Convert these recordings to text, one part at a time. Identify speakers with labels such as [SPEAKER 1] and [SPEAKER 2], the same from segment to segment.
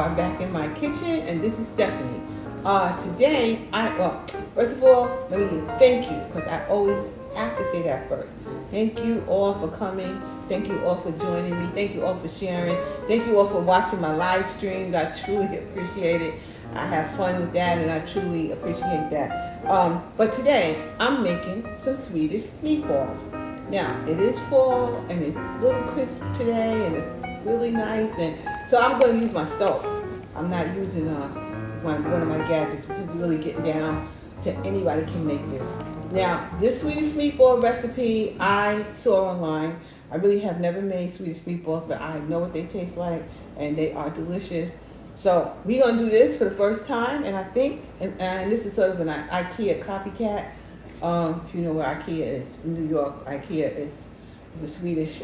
[SPEAKER 1] are back in my kitchen, and this is Stephanie. Today, first of all, let me thank you, because I always have to say that first. Thank you all for coming. Thank you all for joining me. Thank you all for sharing. Thank you all for watching my live streams. I truly appreciate it. I have fun with that, and I truly appreciate that. But today, I'm making some Swedish meatballs. Now, it is fall, and it's a little crisp today, and it's really nice, and so I'm going to use my stove. I'm not using one of my gadgets. This is really getting down to anybody can make this. Now, this Swedish meatball recipe I saw online. I really have never made Swedish meatballs, but I know what they taste like, and they are delicious. So we're going to do this for the first time, and I think, and this is sort of an Ikea copycat. If you know where Ikea is, in New York, Ikea is a Swedish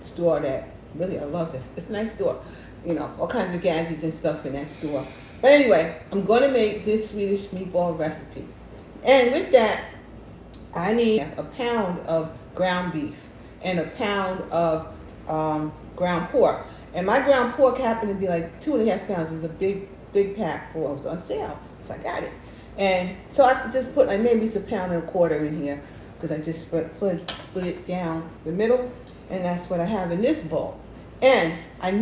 [SPEAKER 1] store that really, I love this. It's a nice store. You know, all kinds of gadgets and stuff in that store. But anyway, I'm going to make this Swedish meatball recipe. And with that, I need a pound of ground beef and a pound of ground pork. And my ground pork happened to be like 2.5 pounds. It was a big pack for it was on sale. So I got it. And so I just put like maybe it's 1.25 pounds in here, because I just split it down the middle. And that's what I have in this bowl. And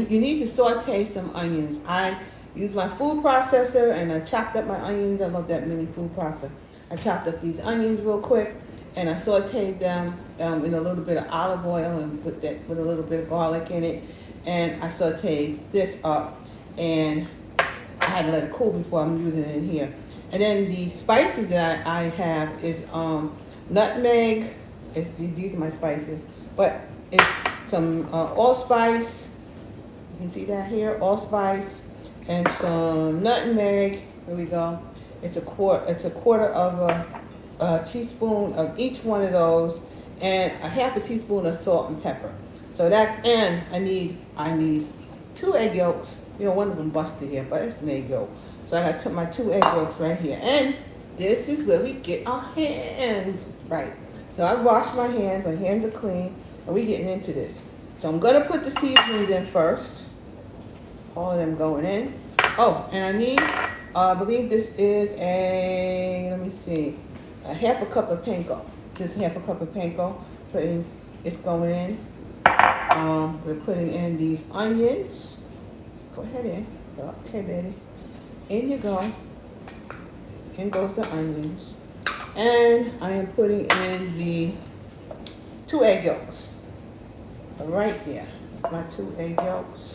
[SPEAKER 1] you need to saute some onions. I use my food processor, and I chopped up my onions. I love that mini food processor. I chopped up these onions real quick, and I sauteed them in a little bit of olive oil and with a little bit of garlic in it. And I sauteed this up, and I had to let it cool before I'm using it in here. And then the spices that I have is nutmeg. These are my spices, but it's some allspice. You can see that here, allspice, and some nutmeg. Here we go. It's a quarter of a teaspoon of each one of those, and a 1/2 teaspoon of salt and pepper. So that's, and I need 2 egg yolks. You know, one of them busted here, but it's an egg yolk. So I got my 2 egg yolks right here, and this is where we get our hands right. So I washed my hands. My hands are clean, and we're getting into this. So I'm gonna put the seasonings in first. All of them going in. Oh, and I need, I believe this is a 1/2 cup of Panko. Just 1/2 cup of Panko. It's going in. We're putting in these onions. Go ahead in. Okay, baby. In you go. In goes the onions. And I am putting in the 2 egg yolks. Right there. My 2 egg yolks.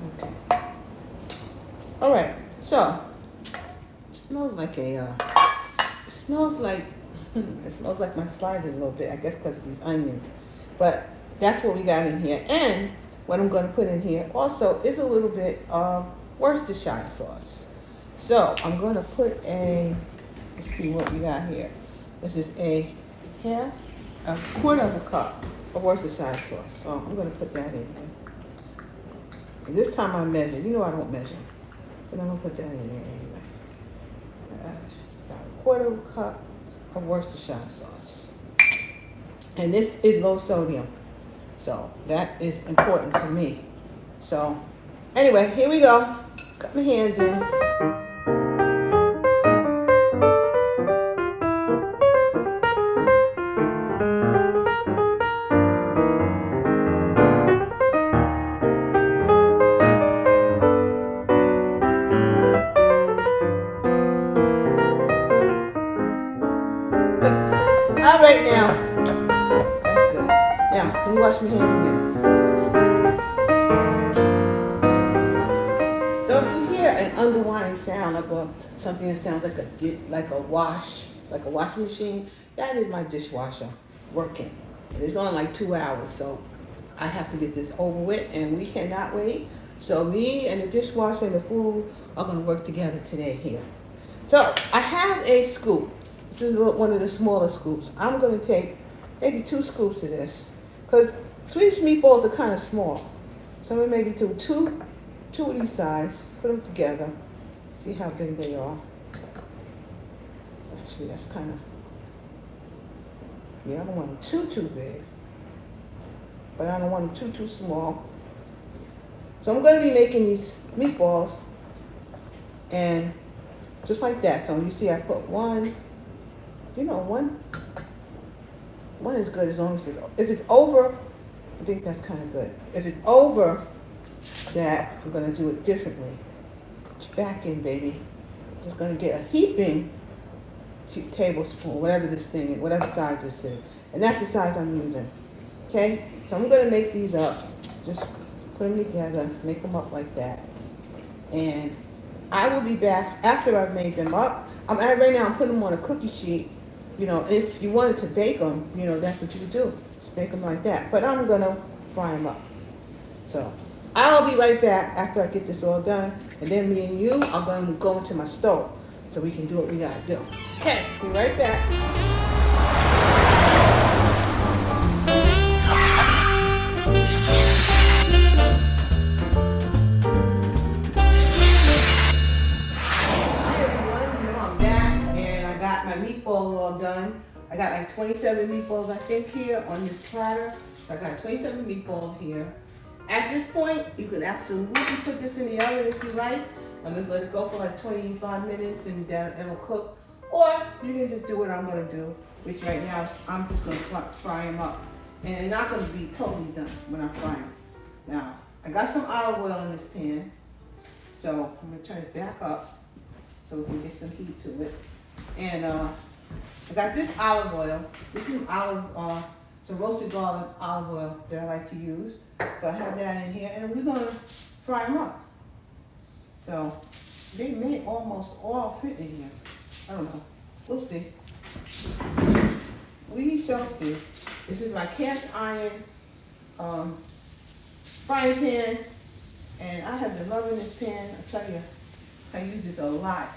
[SPEAKER 1] Okay. All right. So it smells like it smells like my sliders a little bit, I guess because of these onions. But that's what we got in here. And what I'm going to put in here also is a little bit of Worcestershire sauce. So I'm going to put let's see what we got here. This is a quarter of a cup of Worcestershire sauce. So I'm going to put that in here. And this time I measure. You know I don't measure. But I'm going to put that in there anyway. About a quarter of a cup of Worcestershire sauce. And this is low sodium. So that is important to me. So anyway, here we go. Got my hands in. All right now. That's good. Now, let me wash my hands a minute. So if you hear an underlying sound, something that sounds like a washing machine, that is my dishwasher working. It's on like 2 hours, so I have to get this over with, and we cannot wait. So me and the dishwasher and the food are going to work together today here. So I have a scoop. This is one of the smaller scoops. I'm going to take maybe 2 scoops of this, because Swedish meatballs are kind of small. So I'm going to maybe do two of these sides, put them together, see how big they are. Actually, that's kind of, yeah, I don't want them too big. but I don't want them too small. So I'm going to be making these meatballs, and just like that. So you see I put one, one is good as long as if it's over, I think that's kind of good. If it's over that, I'm going to do it differently. Back in, baby. Just going to get a heaping tablespoon, whatever this thing is, whatever size this is. And that's the size I'm using. Okay? So I'm going to make these up. Just put them together, make them up like that. And I will be back after I've made them up. Right now I'm putting them on a cookie sheet. If you wanted to bake them, that's what you would do. Just bake them like that. But I'm going to fry them up. So I'll be right back after I get this all done. And then me and you are going to go into my stove so we can do what we got to do. Okay, be right back. Meatball all done. I got like 27 meatballs I think here on this platter. So I got 27 meatballs here. At this point, you could absolutely put this in the oven if you like, and just let it go for like 25 minutes and then it'll cook. Or you can just do what I'm going to do, which right now I'm just going to fry them up. And they're not going to be totally done when I fry them. Now, I got some olive oil in this pan, so I'm going to turn it back up so we can get some heat to it. And I got this olive oil. This is some roasted garlic olive oil that I like to use. So I have that in here, and we're gonna fry them up. So they may almost all fit in here. I don't know. We'll see. We shall see. This is my cast iron frying pan, and I have been loving this pan. I tell you, I use this a lot.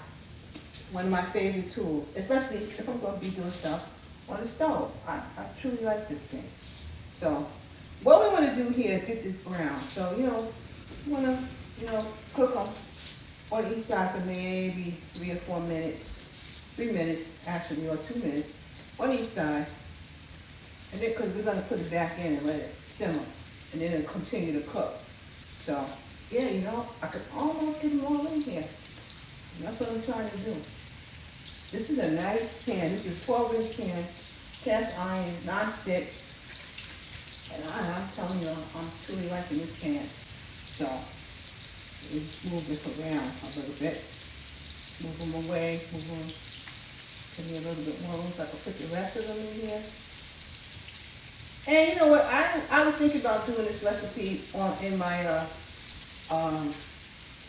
[SPEAKER 1] One of my favorite tools, especially if I'm going to be doing stuff on the stove. I truly like this thing. So what we want to do here is get this brown. So, you want to, cook them on each side for maybe 3 or 4 minutes. 3 minutes, actually, or 2 minutes on each side. And then, because we're going to put it back in and let it simmer. And then it'll continue to cook. So, yeah, I could almost get them all in here. And that's what I'm trying to do. This is a nice pan. This is a 12-inch pan, cast iron, non-stick. And I'm telling you, I'm truly liking this pan. So, just move this around a little bit. Move them away, move them. Give me a little bit more room so I can put the rest of them in here. And you know what? I was thinking about doing this recipe in my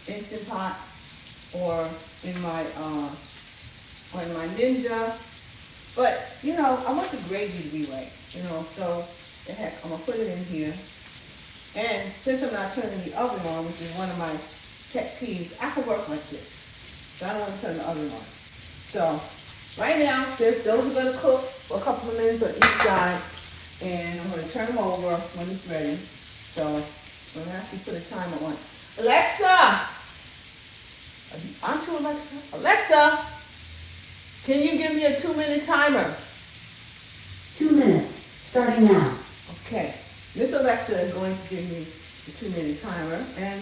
[SPEAKER 1] Instant Pot or in my Ninja, but I want the gravy to be right, so the heck, I'm gonna put it in here. And since I'm not turning the oven on, which is one of my pet peeves, I can work like this. So I don't want to turn the oven on. So right now, those are gonna cook for a couple of minutes on each side, and I'm gonna turn them over when it's ready. So I'm gonna actually put a timer on. Alexa! I'm to Alexa. Alexa, can you give me a 2-minute timer?
[SPEAKER 2] 2 minutes, starting now.
[SPEAKER 1] Okay, Miss Alexa is going to give me the 2-minute timer, and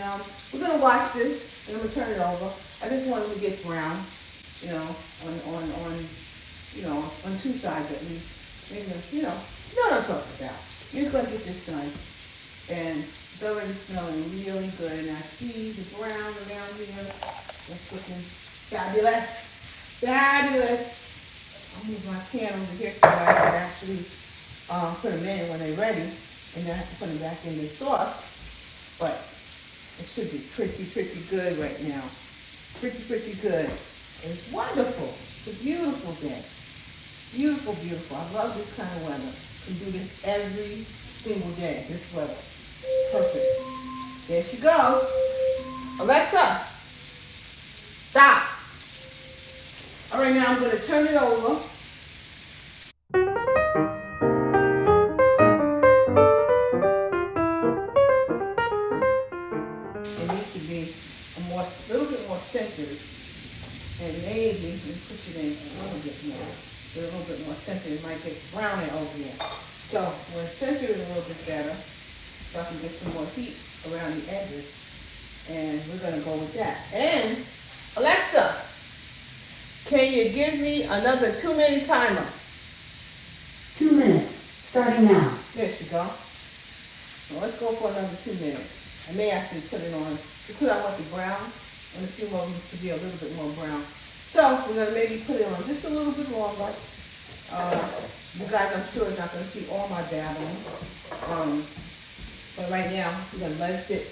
[SPEAKER 1] we're going to watch this, and I'm going to turn it over. I just want it to get brown, on 2 sides at least. You know what I'm talking about. You're just going to get this done, and it's already smelling really good, and I see the brown around here. It's looking fabulous. Fabulous. I'll move my pan over here so I can actually put them in when they're ready. And then I have to put them back in the sauce. But it should be pretty good right now. Pretty good. And it's wonderful. It's a beautiful day. Beautiful. I love this kind of weather. You can do this every single day, this weather. Perfect. There she goes. Alexa, stop. All right, now I'm going to turn it over. It needs to be a little bit more centered. And maybe, let me push it in a little bit more. A little bit more centered. It might get browner over here. So we're going to center it a little bit better. so I can get some more heat around the edges. And we're gonna go with that. And Alexa, can you give me another 2-minute timer?
[SPEAKER 2] 2 minutes, starting now.
[SPEAKER 1] There she go. So let's go for another 2 minutes. I may actually put it on because I want the brown and a few of them to be a little bit more brown. So we're gonna maybe put it on just a little bit longer. You guys, I'm sure, is not gonna see all my dabbling. But right now we're gonna let it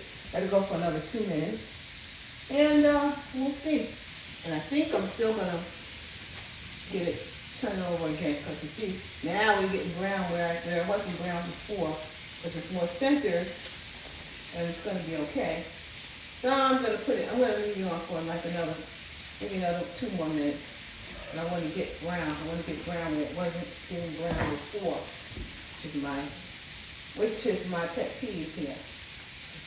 [SPEAKER 1] go for another 2 minutes, and we'll see. And I think I'm still gonna get it turned over again because you see now we're getting brown where it wasn't brown before, but it's more centered, and it's gonna be okay. So I'm gonna leave it on for like maybe another 2 more minutes. And I want to get brown. I want to get brown where it wasn't getting brown before, which is my pet peeve here.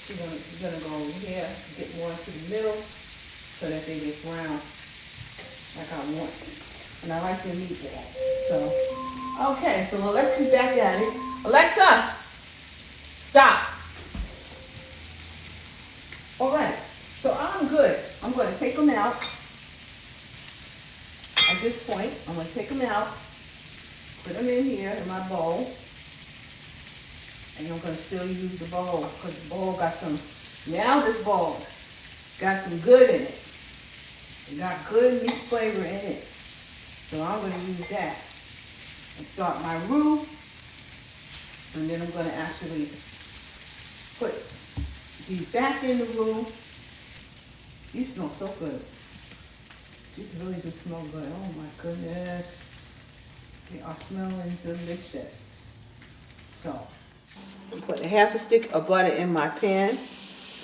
[SPEAKER 1] You're gonna go over here, get more into the middle, so that they get brown like I want. And I like the meatballs. So, okay, so Alexa's back at it. Alexa, stop. All right, so I'm good. I'm going to take them out. At this point, I'm going to take them out, put them in here in my bowl, and I'm going to still use the bowl because the bowl got this bowl got some good in it. It got good meat flavor in it. So I'm going to use that and start my roux, and then I'm going to actually put these back in the roux. These smell so good. These really do smell good. Oh my goodness. They are smelling delicious. So, I'm putting half a stick of butter in my pan.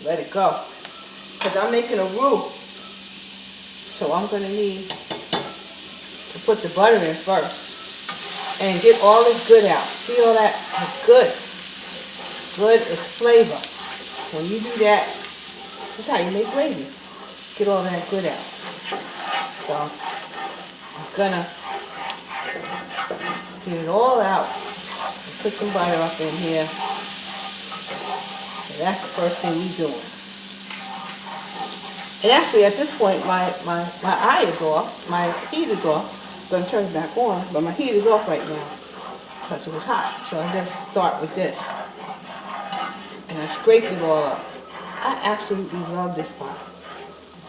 [SPEAKER 1] Let it go. Because I'm making a roux. So I'm going to need to put the butter in first. And get all this good out. See all that? It's good. It's good. It's flavor. When you do that, that's how you make gravy. Get all that good out. So I'm gonna get it all out and put some butter up in here. And that's the first thing we're doing. And actually at this point my eye is off, my heat is off. I'm gonna turn it back on, but my heat is off right now because it was hot. So I just start with this. And I scrape it all up. I absolutely love this pot.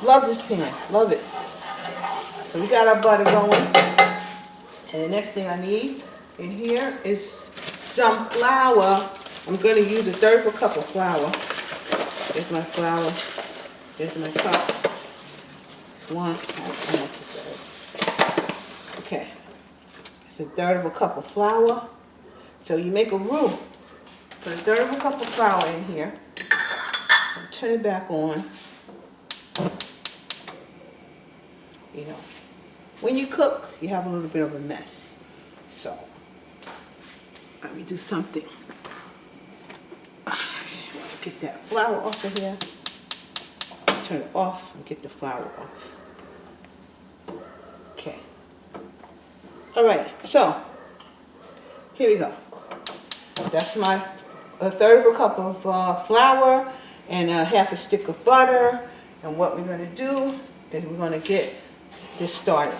[SPEAKER 1] Love this pan. Love it. So we got our butter going. And the next thing I need in here is some flour. I'm going to use 1/3 cup of flour. There's my flour. There's my cup. It's one. Okay. It's 1/3 cup of flour. So you make a roux. Put 1/3 cup of flour in here. Turn it back on. You know, when you cook, you have a little bit of a mess. So, let me do something. Get that flour off of here. Turn it off and get the flour off. Okay. All right, so, here we go. That's my 1/3 cup of flour and half a stick of butter. And what we're going to do is we're going to get this started.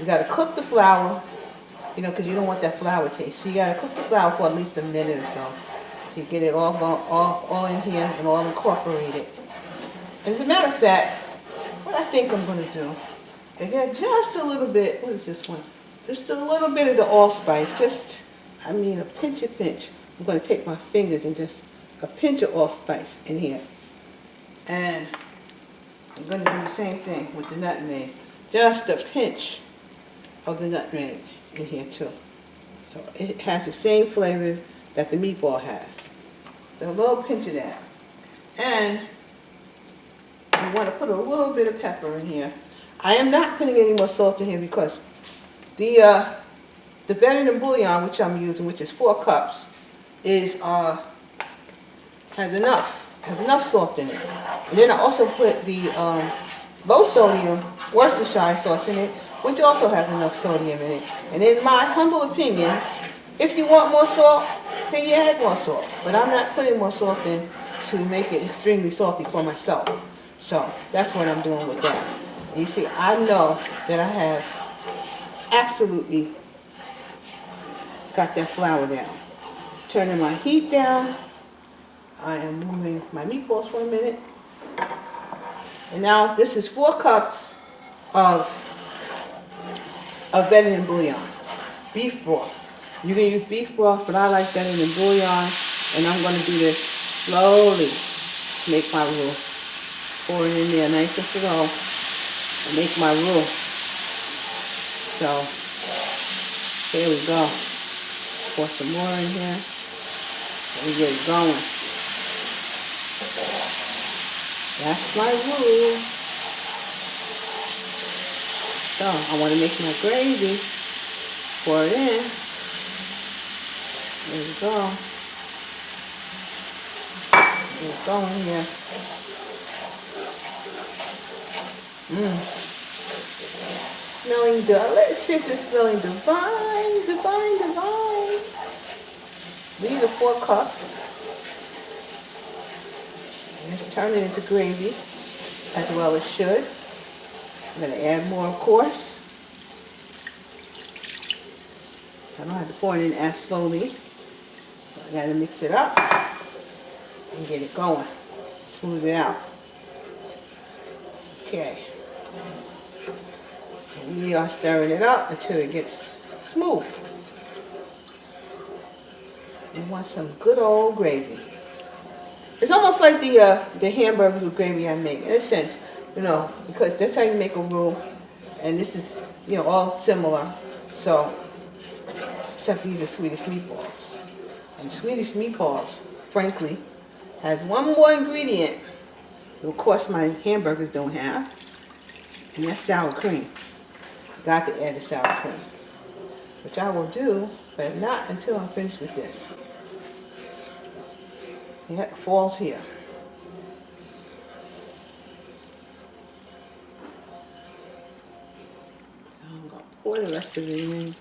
[SPEAKER 1] You got to cook the flour, you know, because you don't want that flour taste. So you got to cook the flour for at least a minute or so. So you get it all in here and all incorporated. As a matter of fact, what I think I'm going to do is add just a little bit, what is this one? Just a little bit of the allspice, a pinch. I'm going to take my fingers and just a pinch of allspice in here. And I'm going to do the same thing with the nutmeg. Just a pinch of the nutmeg in here too. So it has the same flavors that the meatball has. So a little pinch of that. And you want to put a little bit of pepper in here. I am not putting any more salt in here because the Benedict bouillon, which I'm using, which is 4 cups, has enough salt in it. And then I also put the low sodium Worcestershire sauce in it, which also has enough sodium in it. And in my humble opinion, if you want more salt, then you add more salt. But I'm not putting more salt in to make it extremely salty for myself. So that's what I'm doing with that. And you see, I know that I have absolutely got that flour down. Turning my heat down. I am moving my meatballs for a minute. And now this is 4 cups of better than bouillon. Beef broth. You can use beef broth, but I like better than bouillon. And I'm going to do this slowly to make my roux. Pour it in there nice and slow and make my roux. So, here we go. Pour some more in here. Let me get it going. That's my roux. So, I want to make my gravy. Pour it in. There we go. It's going here. Smelling delicious. It's smelling divine, divine, divine. These are 4 cups. Just turn it into gravy as well as should. I'm going to add more, of course. I don't have to pour it in as slowly. So I got to mix it up and get it going. Smooth it out. Okay. So we are stirring it up until it gets smooth. You want some good old gravy. It's almost like the hamburgers with gravy I make, in a sense, you know, because that's how you make a roux, and this is, you know, all similar. So, except these are Swedish meatballs. And Swedish meatballs, frankly, has one more ingredient, that of course my hamburgers don't have, and that's sour cream. Got to add the sour cream, which I will do, but not until I'm finished with this. It falls here. I'm going to pour the rest of it in.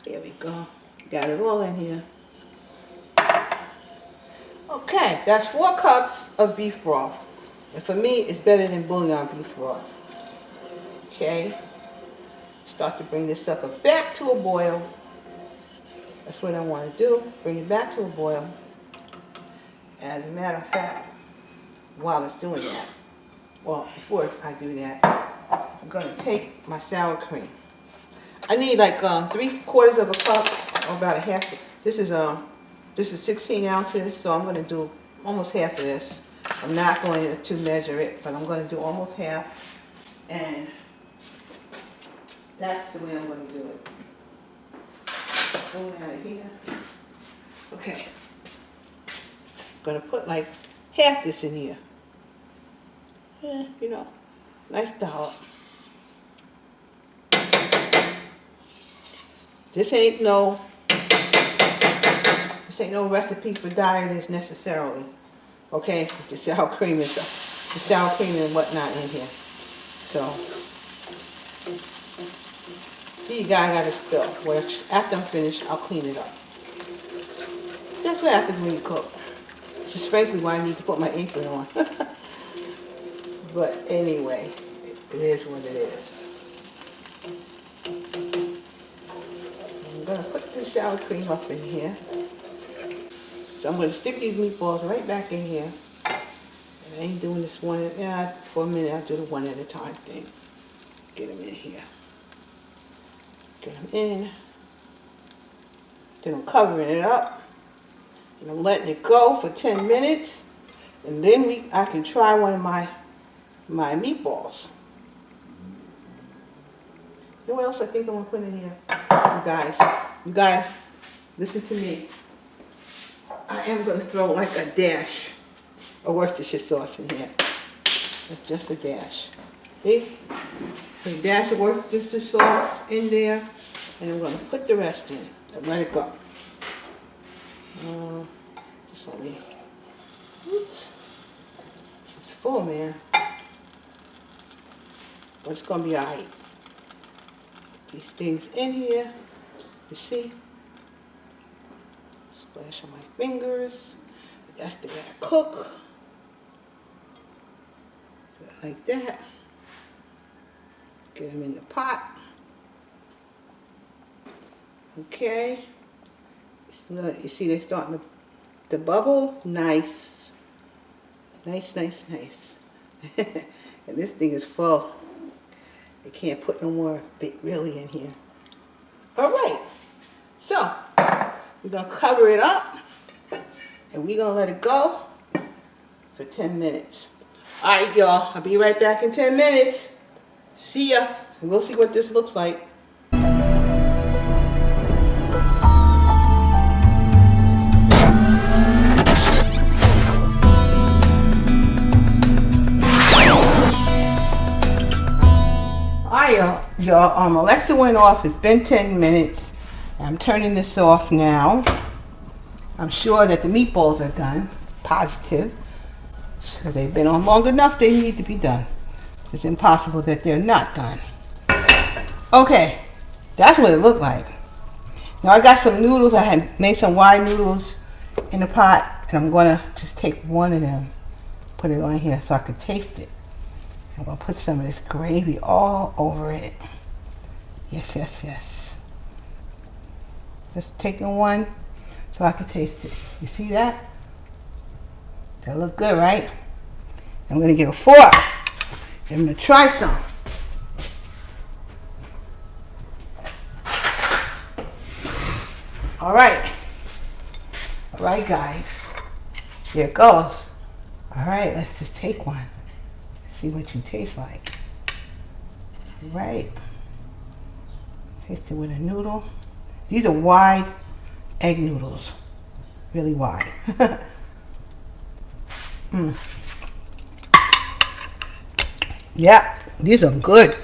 [SPEAKER 1] There we go. Got it all in here. Okay, that's 4 cups of beef broth. And for me, it's better than bouillon beef broth. Okay. Start to bring this sucker back to a boil. That's what I want to do. Bring it back to a boil. As a matter of fact, while it's doing that, well, before I do that, I'm going to take my sour cream. I need like 3/4 of a cup, or about a half. This is 16 ounces, so I'm going to do almost half of this. I'm not going to measure it, but I'm going to do almost half, and that's the way I'm going to do it. Pull it out of here. Okay. Gonna put like half this in here. Yeah, you know, nice dollop. This ain't no recipe for dieters necessarily. Okay, the sour cream and stuff, the sour cream and whatnot in here. So, see, you guys gotta spill. Well, after I'm finished, I'll clean it up. That's what happens when you cook. Just frankly why I need to put my apron on. But anyway, it is what it is. I'm going to put the sour cream up in here. So I'm going to stick these meatballs right back in here. And I ain't doing this one, for a minute I'll do the one at a time thing. Get them in here. Get them in. Then I'm covering it up. And I'm letting it go for 10 minutes. And then I can try one of my meatballs. You know what else I think I'm going to put in here? You guys, listen to me. I am going to throw like a dash of Worcestershire sauce in here. That's just a dash. See? Put a dash of Worcestershire sauce in there. And I'm going to put the rest in and let it go. Just let me, oops, it's full, man, but it's going to be alright. These things in here, you see, it's Splash on my fingers. That's the way I cook. Like that. Get them in the pot. Okay. You see they're starting to bubble? Nice. Nice, nice, nice. And this thing is full. I can't put no more bit really in here. All right. So, we're going to cover it up. And we're going to let it go for 10 minutes. All right, y'all. I'll be right back in 10 minutes. See ya. And we'll see what this looks like. Y'all, Alexa went off. It's been 10 minutes. I'm turning this off now. I'm sure that the meatballs are done. Positive. So they've been on long enough, they need to be done. It's impossible that they're not done. Okay, that's what it looked like. Now I got some noodles. I had made some wide noodles in the pot, and I'm gonna just take one of them, put it on here so I could taste it. I'm gonna put some of this gravy all over it. Yes, yes, yes. Just taking one so I can taste it. You see that? That look good, right? I'm gonna get a fork. I'm gonna try some. All right, guys. Here it goes. All right, let's just take one. See what you taste like. Right. Taste it with a noodle. These are wide egg noodles. Really wide. Yeah, these are good.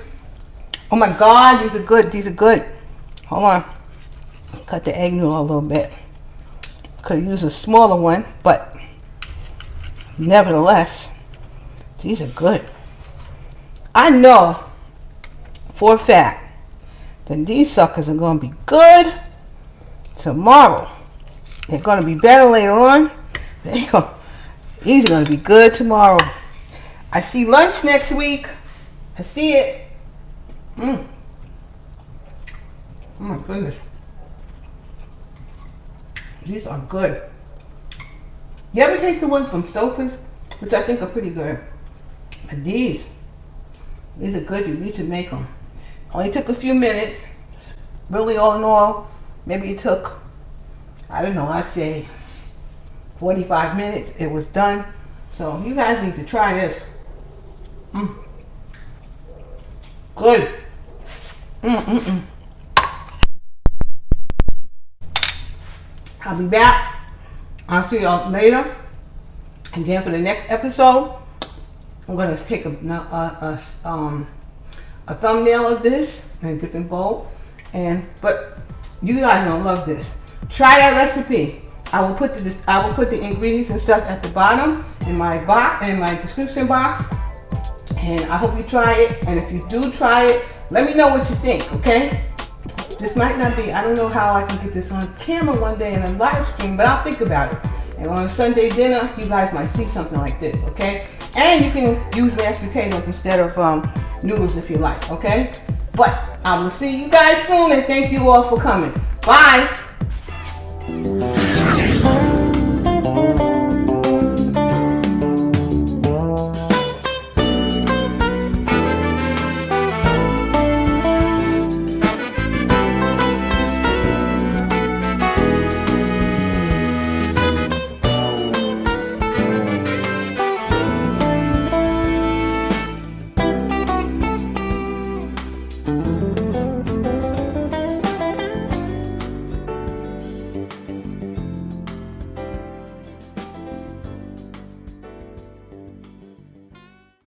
[SPEAKER 1] Oh my God, these are good. These are good. Hold on. Cut the egg noodle a little bit. Could use a smaller one, but nevertheless, these are good. I know for a fact that these suckers are going to be good tomorrow. They're going to be better later on. These are going to be good tomorrow. I see lunch next week. I see it. Oh my goodness. These are good. You ever taste the ones from Stouffer's, which I think are pretty good? But these are good. You need to make them. Only took a few minutes. Really, all in all, maybe it took, I don't know, I'd say 45 minutes. It was done. So you guys need to try this. Good. I'll be back. I'll see y'all later. Again, for the next episode, I'm going to take a thumbnail of this in a different bowl. But you guys don't love this. Try that recipe. I will put the ingredients and stuff at the bottom in my box, in my description box. And I hope you try it. And if you do try it, let me know what you think, okay? This might not be, I don't know how I can get this on camera one day in a live stream, but I'll think about it. And on a Sunday dinner, you guys might see something like this, okay? And you can use mashed potatoes instead of noodles if you like, okay? But I will see you guys soon, and thank you all for coming. Bye.